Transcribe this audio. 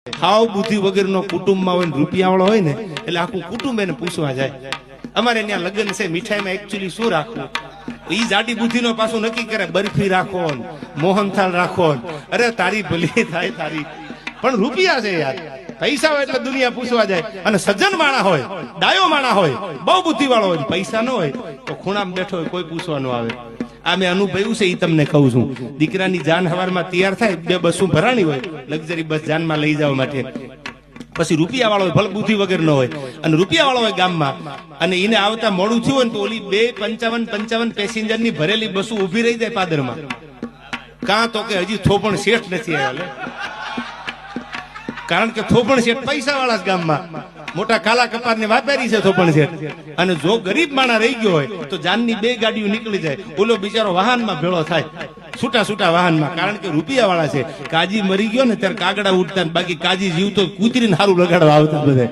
હાવ બુદ્ધિ વગરનો કુટુંબમાં હોય ને રૂપિયાવાળો હોય ને એટલે આખું કુટુંબ એને પૂછવા જાય અમારે ત્યાં લગ્ન છે મીઠાઈમાં એકચ્યુઅલી શું રાખવું ઈ જાડી બુદ્ધિનો પાછું નક્કી કરે બરફી રાખો ને મોહનથાળ રાખો ને અરે તારી ભલી થાય તારી પણ રૂપિયા છે યાર પૈસા હોય એટલે દુનિયા પૂછવા જાય અને સજ્જન માણા હોય ડાયો માણા હોય બહુ બુદ્ધિ વાળો હોય પૈસા ન હોય તો ખૂણામાં બેઠો હોય કોઈ પૂછવા ન આવે આ મેં અનુભવ્યું છે એ તમને કહું છું દીકરાની જાન હવારમાં તૈયાર થાય 2 બસો ભરાણી હોય લક્ઝરી બસ જાનમાં લઈ જવા માટે પછી રૂપિયા વાળો હોય ભલે બુદ્ધિ વગર ન હોય અને રૂપિયા વાળો હોય ગામમાં અને એને આવતા મોડું થયું હોય ને તો ઓલી 255 પેસેન્જર ની ભરેલી બસો ઉભી રહી જાય પાદરમાં કાં તો કે હજી થોપણ શેઠ નથી આવ્યા કારણ કે થોપણ શેઠ પૈસા વાળા ગામમાં મોટા કાલા કપાર ને વાપરી છે થોપણ શેઠ અને જો ગરીબ માણા રહી ગયો હોય તો જાનની 2 ગાડીઓ નીકળી જાય ઓલો બિચારો વાહનમાં ભેળો થાય છૂટા વાહનમાં કારણ કે રૂપિયા વાળા છે કાજી મરી ગયો ને ત્યારે કાગડા ઉઠતા બાકી કાજી જીવતો કૂતરીને સારું લગાડવા આવતા બધા